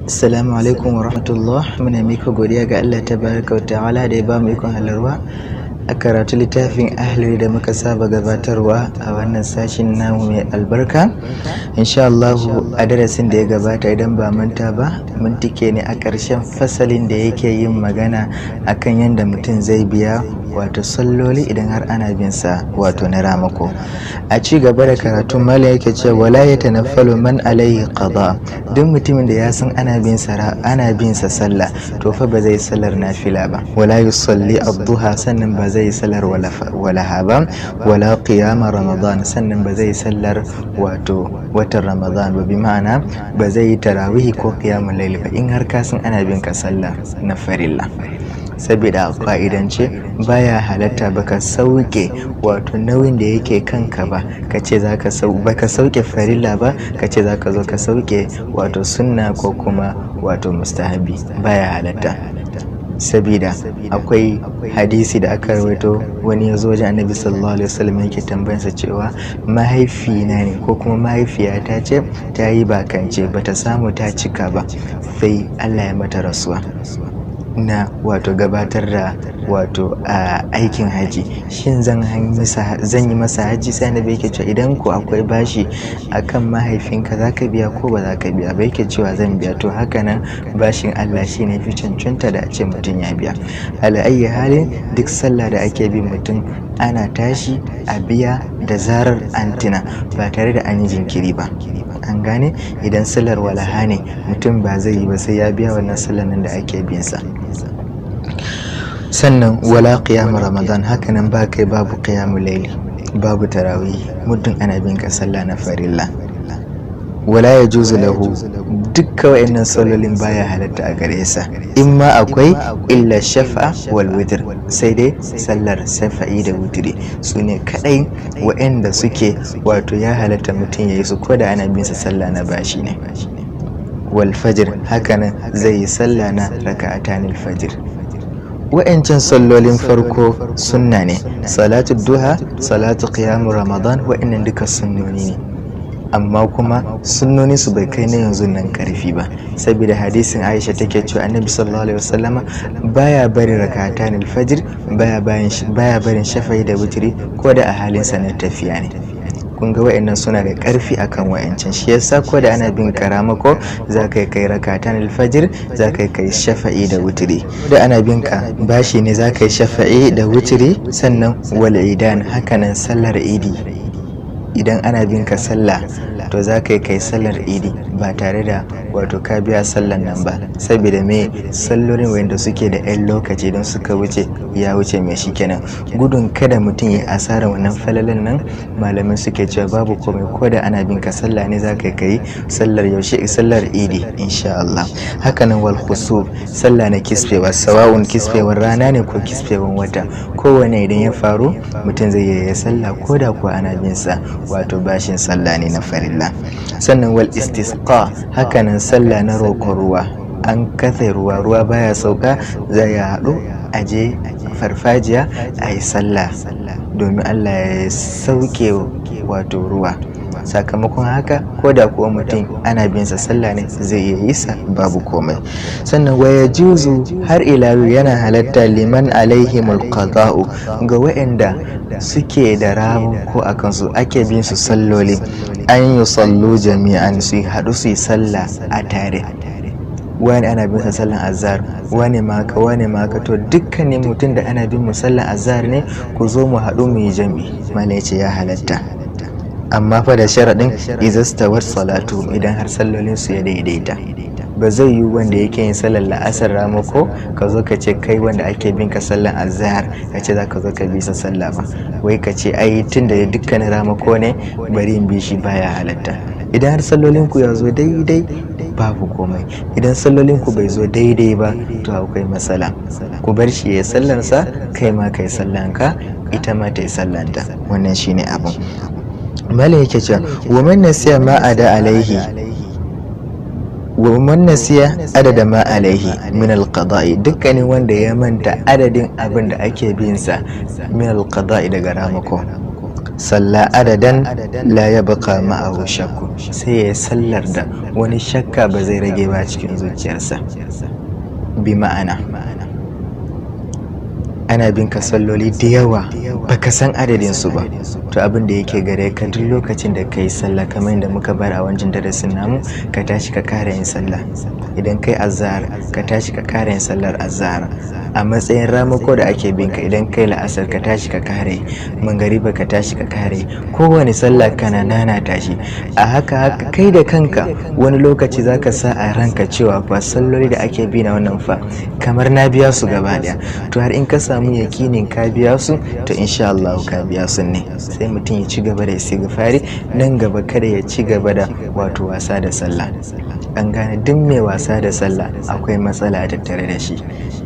Assalamu alaikum wa rahmatullah. Muna mika godiya ga Allah tabaraka wa ta'ala da ya ba mu ikon halarwa a karatu littafin Ahlul da muka saba gabatarwa a wannan sashin namu mai albarka. Insha Allah a darasin da ya gabata idan ba manta ba mun tike ne a ƙarshen fasalin da yake yin magana akan yadda mutum zai biya wato salloli idan har ana bin sa wato na ramako. A ci gaba da karatun malam yake cewa wala yatanaffalu man alayhi qada, duk mutumin da ya san ana bin sa sallah to fa ba zai sallar nafila ba, wala yusalli ad-duha, sannan ba zai sallar walaha ba, wala qiyama ramadan, sannan ba zai sallar wato watan ramadan ba, bi ma'ana ba zai yi tarawih ko qiyamul layl ba in har ka san ana bin ka sallah na farilla. Saboda ƙa'idance baya halatta baka sauke wato nauyin da yake kanka ba kace baka sauke farilla ba kace zaka zo ka sauke wato sunna ko kuma wato mustahabi, baya halatta. Sabida akwai hadisi da aka rawaito wani ya zo wajen annabi sallallahu alaihi wasallam yake tambayarsa cewa mahaifina ne ko kuma mahaifiyata ce ta yi bakance bata samu ta cika ba sai Allah ya mata rasuwa na wato gabatar da wato aikin haji, shin zan yi masa haji? Sai annabi yake cewa idan ko akwai bashi akan mahaifinka zaka biya ko ba zaka biya ba? Yake cewa zan biya. To haka nan bashin Allah shine fi cancanta da a ce mutum ya biya. Ala ayyi halin duk sallah da ake bin mutum ana tashi a biya da zarar an tuna ba tare da an yi jinkiri ba. An gane? Idan sallar walaha ne mutum ba zai yi ba sai ya biya wannan sallar nan da ake bin sa. Sannan wala qiyam ramadan, hakanan ba kai babu qiyamul layl, babu tarawih muddin ana bin ka sallah na farilla. Wala yajuzu lahu, dukkan wayannan sallolin baya halatta a gare sa, in ma akwai illa shafa wal witr, sai dai sallar shafa'i da witri sune kadai wayanda suke wato ya halatta mutum yayi su koda ana bin sa sallah na bashi ne. Wal fajr, hakanan zai yi sallah na raka'atanil fajr. Wa'ancan sallolin farko sunna ne, salatu duha, salatu qiyam ramadan, wa'annan duka sunnoni ne, amma kuma sunnoni su bai kai na yanzu nan karfi ba. Saboda hadisin Aisha take cewa annabi sallallahu alaihi wasallama baya barin rak'atanil fajr, baya barin shafa'i da witri ko da a halin sa na tafiya ne. Kun ga wa'annan suna da ƙarfi akan wa'ancan, shi yasa ko da ana bin karamako za ka kai rakatan alfajir, za ka kai shafa'i da wutiri. Da ana bin ka bashi ne za ka yi shafa'i da wutiri. Sannan wal idan, hakanan sallar idi, idan ana bin ka sallah to za ka kai sallar idi ba tare da wato ka biya sallan nan ba. Saboda me? Sallolin wanda suke da 'yan lokaci don suka wuce ya wuce mai shi kenan. Gudun kada mutum ya asara wannan falalan nan, malamai suke cewa babu komai ko da ana bin ka sallah ne za ka kai sallar yaushe, sallar idi insha Allah. Hakanan wal khusuf, sallah na kisfewa, sawa'un kisfewar rana ne ko kisfewar wata, kowane idan ya faru mutum zai yi sallah ko da kuwa ana bin sa wato bashin sallah ne na farilla. Sannan wal istisqa, hakanan sallah na roƙon ruwa, an katse ruwa baya sauka, zai haɗu aje farfajiya a yi sallah domin Allah ya sauke wato ruwa. Sakamakon haka ko da kuwa mutum ana bin sa sallah ne zai iya yi sa babu komai. Sannan waya juzu, har ila yana halatta liman alaihimul qada'u, ga waɗanda suke da ramu ko akan su ake bin su salloli, an yi sallu jami'an, su haɗu su yi sallah a tare. Wani ana bin sa sallan azhar, wani maka to dukkanin mutum da ana bin mu sallan azhar ne ku zo mu haɗu mu yi jami'i. Malai ce ya halatta, amma fa da sharaɗin izastawar salatu, idan har sallolin su ya daidaita. Ba zai yi wanda yake yin sallar la'asar ramako ka zo ka ce kai wanda ake bin ka sallar azhar ka ce za ka zo ka bi sa sallah ba, wai ka ce ai tun da dukkanin ramako ne bari in bi shi, baya halatta. Idan har sallolin ku ya zo daidai babu komai, idan sallolin ku bai zo daidai ba to akwai matsala. Ku bar shi ya sallansa, kai ma kai sallanka, ita ma ta yi sallanta. Wannan shine abun. Malam yake cewa wa man nasiya ma ada alaihi, wa man nasiya adada ma alaihi min alqada'i, dukkanin wanda ya manta adadin abin da ake bin sa min alqada'i daga ramako. salla adadan la yabqa ma'ahu shakku, sai ya sallar da wani shakka ba zai rage ba cikin zuciyarsa. Bi ma'ana ana bin ka salloli da yawa baka san adadin su ba, to abin da yake gare ka duk lokacin da kai sallah kamar yadda muka bar a wancan darasin namu, ka tashi ka kara yin sallah. Idan kai azhar ka tashi ka kara yin sallar azhar a matsayin ramako da ake bin ka. Idan kai la'asar ka tashi ka kare, mangariba ka tashi ka kare, kowane sallah kana nana tashi. A haka kai da kanka wani lokaci zaka sa a ranka cewa fa salloli da ake bi na wannan fa kamar na biya su gaba daya. To har in ka samu yakinin ka biya su, to insha Allah ka biya su ne. Sai mutum ya ci gaba da istighfari nan gaba, kada ya ci gaba da wato wasa da sallah. An gane duk mai wasa da sallah akwai matsala a tattare da shi,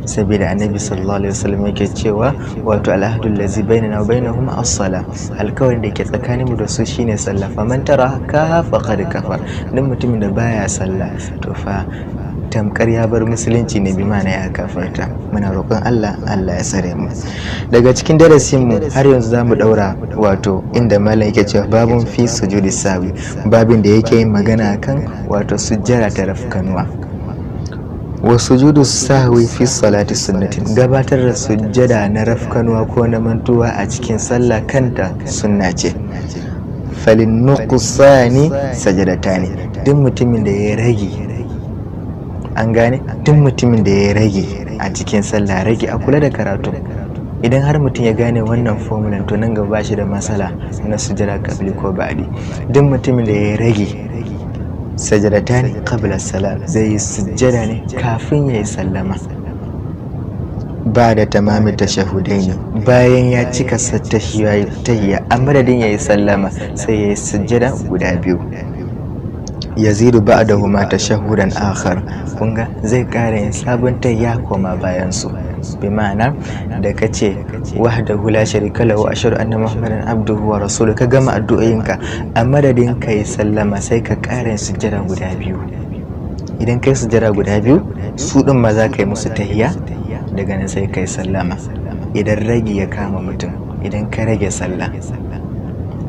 saboda annabi sallallahu alaihi wasallam yake cewa wato al'ahdul ladzi bainana wa bainahum as-salah, alkawarin da ke tsakanin mu da su shine sallah. Faman taraka faqad kafar, duk mutumin da baya sallah to fa tamkar ya bar musulunci ne, bi mana ya kafarta. Muna roƙon Allah ya tsare mu. Daga cikin darasin mu har yanzu zamu daura wato inda malam yake cewa babun fi sujudi sawi, babin da yake yin magana kan wato sujjara ta rafkanuwa. Wa sujudu sahwi fi salati sunnatin, gabatar da sujjada na rafkanuwa ko na mantuwa a cikin sallah kanta sunna ce. Falin nuqsani sajadatani, duk mutumin da ya rage, an gane duk mutumin da ya rage a cikin sallah, rage a kula da karatu. Idan har mutum ya gane wannan formulan, to nan gaba shi da matsala na sujjada kabli ko ba'di. Duk mutumin da ya rage sajadatani qabla salam, zai yi sujjada ne kafin ya yi sallama. Ba da tamami tashahudaini, bayan ya cika tahiyya a madadin ya yi sallama sai ya yi sujjada guda biyu. Yazidu ba'dahuma tashahudan akhar, kunga zai kara yin sabon tahiyya koma bayan su. Bi ma'ana da kace wahdahu la sharika lahu ashhadu anna muhammadan abduhu wa rasuluhu, ka gama addu'o'inka a madadin kai sallama sai ka kara yin sujjada guda biyu. Idan kai sujjada guda biyu, su din ma za ka yi musu tahiyya, daga nan sai kai sallama. Idan rage ya kama mutum, idan ka rage sallah,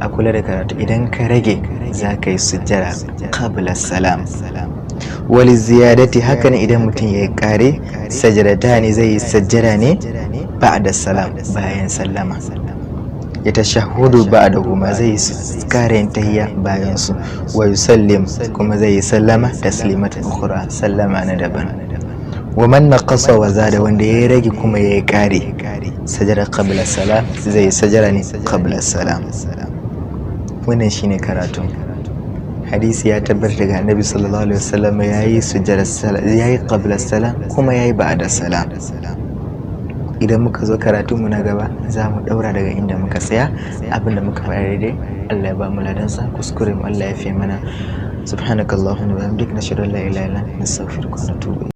a kula da karatu, idan ka rage za ka yi sujjada qabla salam. Wali ziyadati, hakan idan mutum ya yi kare, sajadata ne zai yi sajjada ne ba'da salam, bayan sallama. Ya tashahudu ba'dahuma, zai yi kare tahiyya bayan su. Wa yusallim, kuma zai yi sallama taslimatan ukhra, sallama na daban. Wa man naqasa wa zada, wanda ya rage kuma ya yi kare, sajada qabla salam, zai yi sajjada ne qabla salam. Wannan shine karatu. Hadisi ya tabbata daga annabi sallallahu alaihi wasallam yayi sujjada salam, yayi qabla salam kuma yayi ba'da salam. Idan muka zo karatu mu na gaba za mu daura daga inda muka tsaya. Abinda muka fara daidai Allah ya ba mu ladansa, kuskure mu Allah ya fi mana. Subhanakallahumma wa bihamdika, nashhadu an la ilaha illa anta, nastaghfiruka wa natubu.